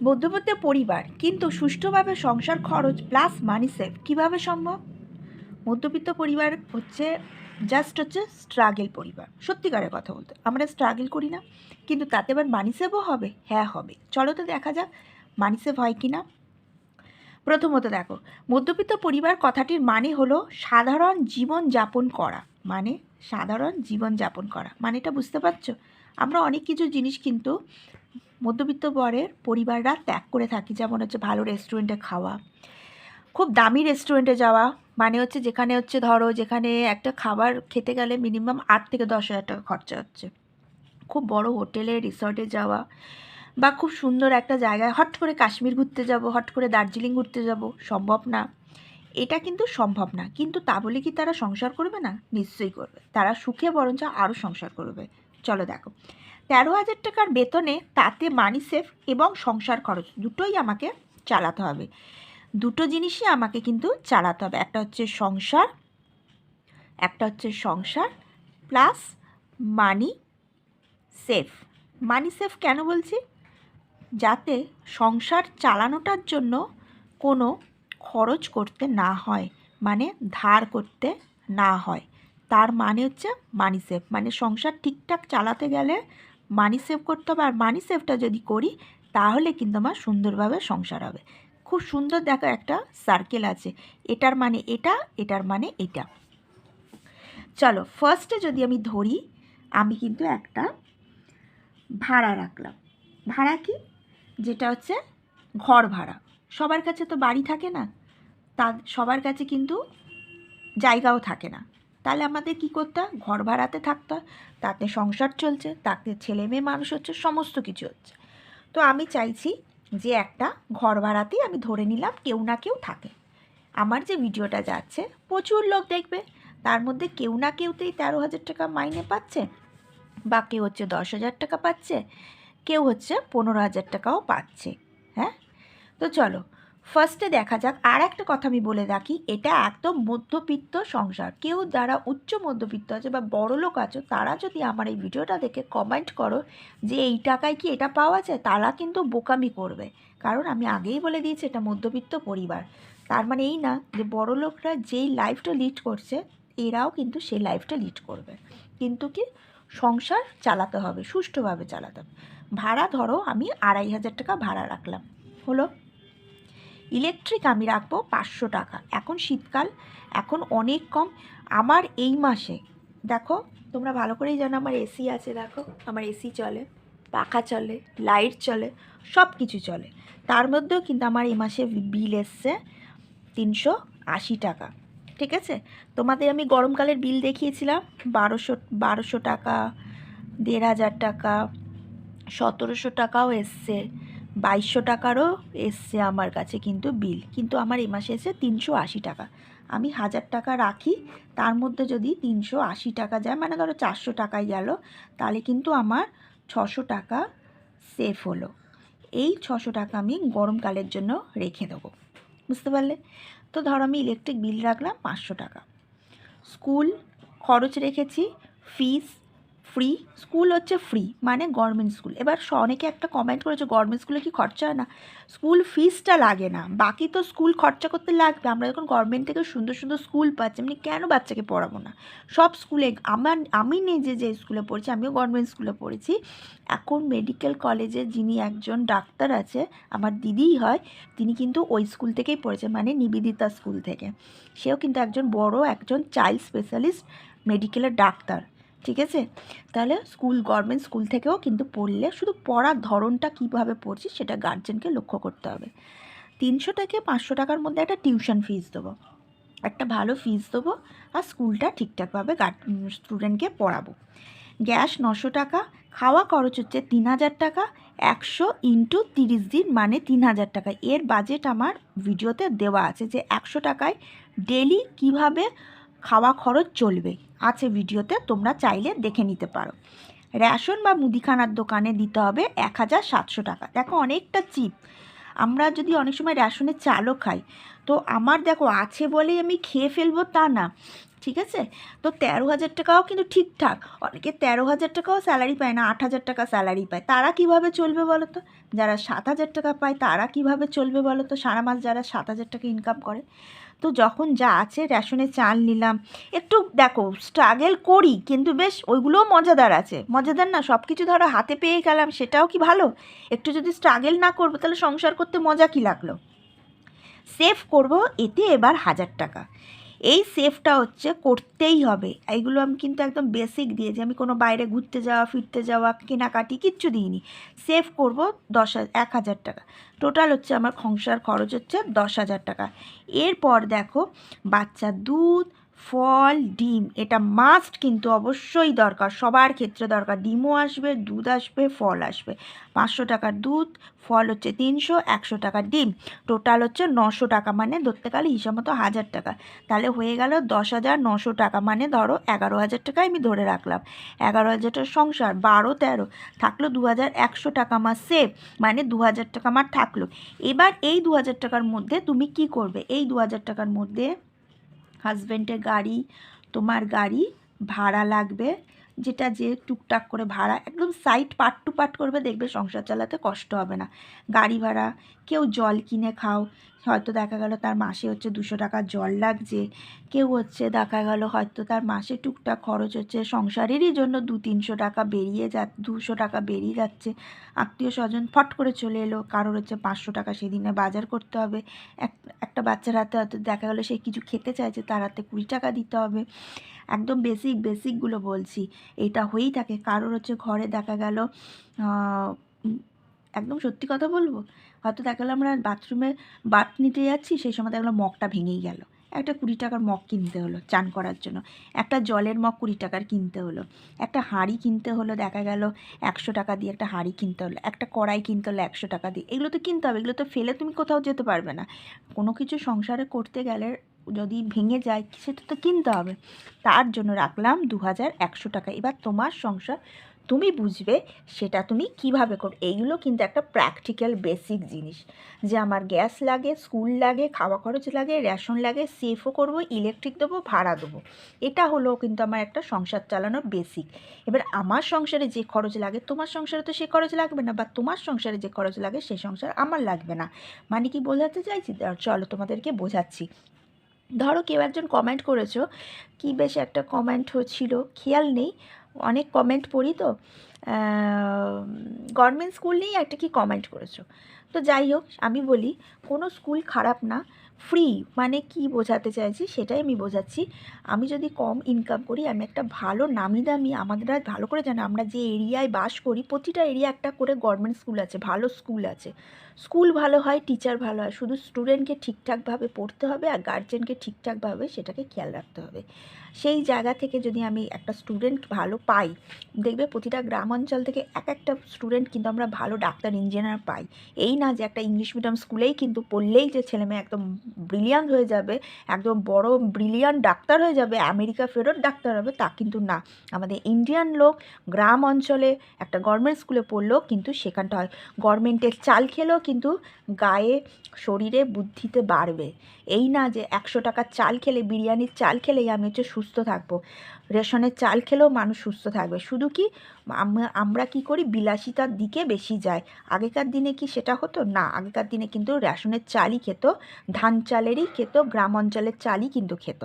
মধ্যবিত্ত পরিবার কিন্তু সুষ্ঠুভাবে সংসার খরচ প্লাস মানি সেভ কীভাবে সম্ভব? মধ্যবিত্ত পরিবার হচ্ছে স্ট্রাগল পরিবার। সত্যিকারের কথা বলতে আমরা স্ট্রাগল করি না, কিন্তু তাতে আবার মানি সেভও হবে। হ্যাঁ হবে, চলো তো দেখা যাক মানি সেভ হয় কি না। প্রথমত দেখো, মধ্যবিত্ত পরিবার কথাটির মানে হলো সাধারণ জীবন যাপন করা। মানে সাধারণ জীবন যাপন করা মানেটা বুঝতে পারছো? আমরা অনেক কিছু জিনিস কিন্তু মধ্যবিত্ত পরিবাররা ত্যাগ করে থাকি, যেমন হচ্ছে ভালো রেস্টুরেন্টে খাওয়া, খুব দামি রেস্টুরেন্টে যাওয়া, মানে হচ্ছে যেখানে একটা খাবার খেতে গেলে মিনিমাম 8 থেকে 10 হাজার টাকা খরচা হচ্ছে, খুব বড় হোটেলে রিসর্টে যাওয়া, বা খুব সুন্দর একটা জায়গায় হট করে কাশ্মীর ঘুরতে যাব, হট করে দার্জিলিং ঘুরতে যাব, সম্ভব না। এটা কিন্তু সম্ভব না, কিন্তু তা বলে কি তারা সংসার করবে না? নিশ্চয়ই করবে, তারা সুখে বরঞ্চ আরও সংসার করবে। চলো দেখো, 13,000 টাকার বেতনে তাতে মানি সেভ এবং সংসার খরচ দুটোই আমাকে চালাতে হবে। দুটো জিনিসই আমাকে কিন্তু চালাতে হবে, একটা হচ্ছে সংসার plus money save. Money save কেন বলছি? যাতে সংসার চালানোটার জন্য কোনো খরচ করতে না হয়, মানে ধার করতে না হয়, তার মানে হচ্ছে মানি সেভ। মানে সংসার ঠিকঠাক চালাতে গেলে মানি সেভ করতে হবে, আর মানি সেভটা যদি করি তাহলে কিন্তু আমার সুন্দরভাবে সংসার হবে। খুব সুন্দর দেখো একটা সার্কেল আছে, এটার মানে এটা, এটার মানে এটা। চলো ফার্স্টে যদি আমি ধরি, আমি কিন্তু একটা ভাড়া রাখলাম। ভাড়া কি? যেটা হচ্ছে ঘর ভাড়া। সবার কাছে তো বাড়ি থাকে না, সবার কাছে কিন্তু জায়গাও থাকে না, তাহলে আমাদের কি করতে হয়? ঘর ভাড়াতে থাকতে হয়। তাতে সংসার চলছে, তাতে ছেলে মেয়ে মানুষ হচ্ছে, সমস্ত কিছু হচ্ছে। তো আমি চাইছি যে একটা ঘর ভাড়াতেই আমি ধরে নিলাম কেউ না কেউ থাকে। আমার যে ভিডিওটা যাচ্ছে প্রচুর লোক দেখবে, তার মধ্যে কেউ না কেউতেই 13,000 টাকা মাইনে পাচ্ছে, বা কেউ হচ্ছে 10,000 টাকা পাচ্ছে, কেউ হচ্ছে 15,000 টাকাও পাচ্ছে। হ্যাঁ, তো চলো ফার্স্টে দেখা যাক। আর একটা কথা আমি বলে রাখি, এটা একদম মধ্যবিত্ত সংসার। কেউ যারা উচ্চ মধ্যবিত্ত আছে বা বড় লোক আছো, তারা যদি আমার এই ভিডিওটা দেখে কমেন্ট করো যে এই টাকায় কি এটা পাওয়া যায়, তারা কিন্তু বোকামি করবে। কারণ আমি আগেই বলে দিয়েছি এটা মধ্যবিত্ত পরিবার। তার মানে এই না যে বড় লোকরা যেই লাইফটা লিড করছে এরাও কিন্তু সেই লাইফটা লিড করবে, কিন্তু কি সংসার চালাতে হবে, সুষ্ঠুভাবে চালাতে হবে। ভাড়া ধরো আমি 2,500 টাকা ভাড়া রাখলাম, হলো। ইলেকট্রিক আমি রাখবো 500 টাকা। এখন শীতকাল, এখন অনেক কম। আমার এই মাসে দেখো, তোমরা ভালো করেই জানো আমার এসি আছে, দেখো আমার এসি চলে, পাখা চলে, লাইট চলে, সব কিছু চলে। তার মধ্যেও কিন্তু আমার এই মাসে বিল এসছে 380 টাকা। ঠিক আছে, তোমাদের আমি গরমকালের বিল দেখিয়েছিলাম 1200 টাকা, 1,500 টাকা, 1,700 টাকাও এসছে, 2,200 টাকারও এসছে আমার কাছে কিন্তু বিল। কিন্তু আমার এই মাসে এসে 380 টাকা। আমি 1,000 টাকা রাখি, তার মধ্যে যদি 380 টাকা যায়, মানে ধরো 400 টাকায় গেল, তাহলে কিন্তু আমার 600 টাকা সেভ হলো। এই 600 টাকা আমি গরমকালের জন্য রেখে দেবো, বুঝতে পারলে? তো ধরো আমি ইলেকট্রিক বিল রাখলাম 500 টাকা। স্কুল খরচ রেখেছি, ফিস ফ্রি, স্কুল হচ্ছে ফ্রি, মানে গভর্নমেন্ট স্কুল। এবার অনেকে একটা কমেন্ট করেছে গভর্নমেন্ট স্কুলে কি খরচা হয় না? স্কুল ফিসটা লাগে না, বাকি তো স্কুল খরচা করতে লাগবে। আমরা যখন গভর্নমেন্ট থেকে সুন্দর সুন্দর স্কুল পাচ্ছি, এমনি কেন বাচ্চাকে পড়াবো না? সব স্কুলে আমি নিজে যে স্কুলে পড়েছি, আমিও গভর্নমেন্ট স্কুলে পড়েছি। এখন মেডিকেল কলেজে যিনি একজন ডাক্তার আছে, আমার দিদিই হয়, তিনি কিন্তু ওই স্কুল থেকেই পড়েছে, মানে নিবেদিতা স্কুল থেকে। সেও কিন্তু একজন চাইল্ড স্পেশালিস্ট মেডিকেলের ডাক্তার। ঠিক আছে, তাহলে গভর্নমেন্ট স্কুল থেকেও কিন্তু পড়লে শুধু পড়ার ধরনটা কীভাবে পড়ছি সেটা গার্জেনকে লক্ষ্য করতে হবে। 300 থেকে 500 টাকার মধ্যে একটা টিউশন ফিস দেবো, একটা ভালো ফিস দেবো, আর স্কুলটা ঠিকঠাকভাবে স্টুডেন্টকে পড়াবো। গ্যাস 900 টাকা, খাওয়া খরচ হচ্ছে 3,000 টাকা, 100 × 30 দিন মানে 3,000 টাকা। এর বাজেট আমার ভিডিওতে দেওয়া আছে যে 100 টাকায় ডেলি কিভাবে খাওয়া খরচ চলবে, আছে ভিডিওতে, তোমরা চাইলে দেখে নিতে পারো। রেশন বা মুদিখানার দোকানে দিতে হবে 1,700 টাকা। দেখো অনেকটা চিপ। আমরা যদি অনেক সময় রেশনের চালও খাই, তো তো আমার দেখো আছে বলেই আমি খেয়ে ফেলবো তা না, ঠিক আছে? তো 13,000 টাকাও কিন্তু ঠিকঠাক। অনেকে 13,000 টাকাও স্যালারি পায় না, 8,000 টাকা স্যালারি পায়। তারা কিভাবে চলবে বলো তো? যারা 7,000 টাকা পায় তারা কিভাবে চলবে বলো তো? সারা মাস যারা 7,000 টাকা ইনকাম করে। তো যখন যা আছে, রেশনে চাল নিলাম, একটু দেখো স্ট্রাগল করি, কিন্তু বেশ ওইগুলোও মজাদার আছে। মজাদার না? সব কিছু ধরো হাতে পেয়ে গেলাম, সেটাও কি ভালো? একটু যদি স্ট্রাগল না করবো তাহলে সংসার করতে মজা কী লাগলো? সেভ করব এতে এবার 1,000 টাকা। এই সেভটা হচ্ছে করতেই হবে। এইগুলো আমি কিন্তু একদম বেসিক দিয়েছি, আমি কোনো বাইরে ঘুরতে যাওয়া, ফিরতে যাওয়া, কেনাকাটি কিচ্ছু দিইনি। সেভ করব 1,000 টাকা। টোটাল হচ্ছে আমার সংসার খরচ হচ্ছে 10,000 টাকা। এরপর দেখো, বাচ্চার দুধ, ফল, ডিম, এটা মাস্ট কিন্তু অবশ্যই দরকার, সবার ক্ষেত্রে দরকার। ডিমও আসবে, দুধ আসবে, ফল আসবে। 500 টাকার দুধ, ফল হচ্ছে 300, 100 টাকার ডিম, টোটাল হচ্ছে 900 টাকা, মানে ধরতে গেলে হিসাব মতো 1,000 টাকা। তাহলে হয়ে গেল 10,900 টাকা, মানে ধরো 11,000 টাকায় আমি ধরে রাখলাম। 11,000 টাকার সংসার, 12-13 থাকলো 2,100 টাকা আমার সেভ, মানে 2,000 টাকা আমার থাকলো। এবার এই 2,000 টাকার মধ্যে তুমি কি করবে? এই 2,000 টাকার মধ্যে হাজব্যান্ডের গাড়ি, তোমার গাড়ি ভাড়া লাগবে, যেটা যে টুকটাক করে ভাড়া একদম সাইড পার্ট টু পার্ট করবে, দেখবে সংসার চালাতে কষ্ট হবে না। গাড়ি ভাড়া, কেউ জল কিনে খাও, হয়তো দেখা গেল তার মাসে হচ্ছে 200 টাকা জল লাগছে। কেউ হচ্ছে দেখা গেল হয়তো তার মাসে টুকটাক খরচ হচ্ছে সংসারেরই জন্য 200-300 টাকা বেরিয়ে 200 টাকা বেরিয়ে যাচ্ছে। আত্মীয় স্বজন ফট করে চলে এলো, কারোর হচ্ছে 500 টাকা সেদিনে বাজার করতে হবে। একটা বাচ্চার হাতে হয়তো দেখা গেলো সে কিছু খেতে চাইছে, তার হাতে 20 টাকা দিতে হবে। একদম বেসিকগুলো বলছি, এটা হয়েই থাকে। কারোর হচ্ছে ঘরে দেখা গেল, একদম সত্যি কথা বলবো, হয়তো দেখা গেলো আমরা বাথরুমে বাথ নিতে যাচ্ছি, সেই সময় দেখা গেলো মগটা ভেঙেই গেল, একটা 20 টাকার মগ কিনতে হলো চান করার জন্য। একটা জলের মগ 20 টাকার কিনতে হলো। একটা হাঁড়ি কিনতে হলো, দেখা গেল 100 টাকা দিয়ে একটা হাঁড়ি কিনতে হলো। একটা কড়াই কিনতে হলো 100 টাকা দিয়ে। এগুলো তো কিনতে হবে, এগুলো তো ফেলে তুমি কোথাও যেতে পারবে না। কোনো কিছু সংসারে করতে গেলে যদি ভেঙে যায় সেটা তো কিনতে হবে। তার জন্য রাখলাম 2,100 টাকা। এবার তোমার সংসার তুমি বুঝবে সেটা তুমি কিভাবে করো। এইগুলো কিন্তু একটা প্র্যাকটিক্যাল বেসিক জিনিস, যে আমার গ্যাস লাগে, স্কুল লাগে, খাওয়া খরচ লাগে, রেশন লাগে, সেভও করবো, ইলেকট্রিক দেবো, ভাড়া দেবো। এটা হলো কিন্তু আমার একটা সংসার চালানোর বেসিক। এবার আমার সংসারে যে খরচ লাগে তোমার সংসারে তো সে খরচ লাগবে না, বা তোমার সংসারে যে খরচ লাগে সে সংসার আমার লাগবে না। মানে কি বোঝাতে চাইছি? চলো তোমাদেরকে বোঝাচ্ছি। ধরো কেউ একজন কমেন্ট করেছো, কি বেশ একটা কমেন্ট হচ্ছিল, খেয়াল নেই, অনেক কমেন্ট পড়ি তো, গভর্নমেন্ট স্কুল নিয়েই একটা কি কমেন্ট করেছো। তো যাই হোক, আমি বলি কোনো স্কুল খারাপ না, ফ্রি। মানে কি বোঝাতে চাইছি সেটাই আমি বোঝাচ্ছি। আমি যদি কম ইনকাম করি, আমি একটা ভালো নামি দামি, আমাদের ভালো করে জানো আমরা যে এরিয়ায় বাস করি প্রতিটা এরিয়া একটা করে গভর্নমেন্ট স্কুল আছে, ভালো স্কুল আছে। স্কুল ভালো হয়, টিচার ভালো হয়, শুধু স্টুডেন্টকে ঠিকঠাকভাবে পড়তে হবে আর গার্জেনকে ঠিকঠাকভাবে সেটাকে খেয়াল রাখতে হবে। সেই জায়গা থেকে যদি আমি একটা স্টুডেন্ট ভালো পাই, দেখবে প্রতিটা গ্রাম অঞ্চল থেকে এক একটা স্টুডেন্ট কিন্তু আমরা ভালো ডাক্তার, ইঞ্জিনিয়ার পাই। এই না যে একটা ইংলিশ মিডিয়াম স্কুলেই কিন্তু পড়লেই যে ছেলেমেয়ে একদম ব্রিলিয়ান্ট হয়ে যাবে, একদম বড় ব্রিলিয়ান্ট ডাক্তার হয়ে যাবে, আমেরিকা ফেরত ডাক্তার হবে, তা কিন্তু না। আমাদের ইন্ডিয়ান লোক গ্রাম অঞ্চলে একটা গভর্নমেন্ট স্কুলে পড়লেও কিন্তু সেখানটা হয়। গভর্নমেন্টের চাল খেলেও কিন্তু গায়ে, শরীরে, বুদ্ধিতে বাড়বে। এই না যে 100 টাকার চাল খেলে, বিরিয়ানির চাল খেলেই আমি হচ্ছে সুস্থ থাকবো। রেশনের চাল খেলেও মানুষ সুস্থ থাকবে। শুধু কি আমরা কি করি, বিলাসিতার দিকে বেশি যায়। আগেকার দিনে কি সেটা হতো না? আগেকার দিনে কিন্তু রেশনের চালই খেত, ধান চালেরই খেত, গ্রাম অঞ্চলের চালই কিন্তু খেত।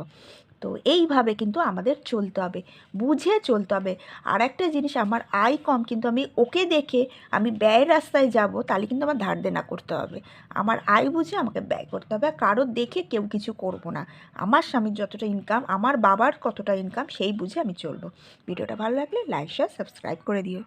তো এইভাবে কিন্তু আমাদের চলতে হবে, বুঝে চলতে হবে। আর একটা জিনিস, আমার আয় কম কিন্তু আমি ওকে দেখে আমি ব্যয়ের রাস্তায় যাব, তাহলে কিন্তু আমার ধার দেনা করতে হবে। আমার আয় বুঝে আমাকে ব্যয় করতে হবে, আর কারোর দেখে কেউ কিছু করব না। আমার স্বামীর যতটা ইনকাম, আমার বাবার কতটা ইনকাম, সেই বুঝে আমি চলবো। ভিডিওটা ভালো লাগলে লাইক, শেয়ার, সাবস্ক্রাইব করে দিও।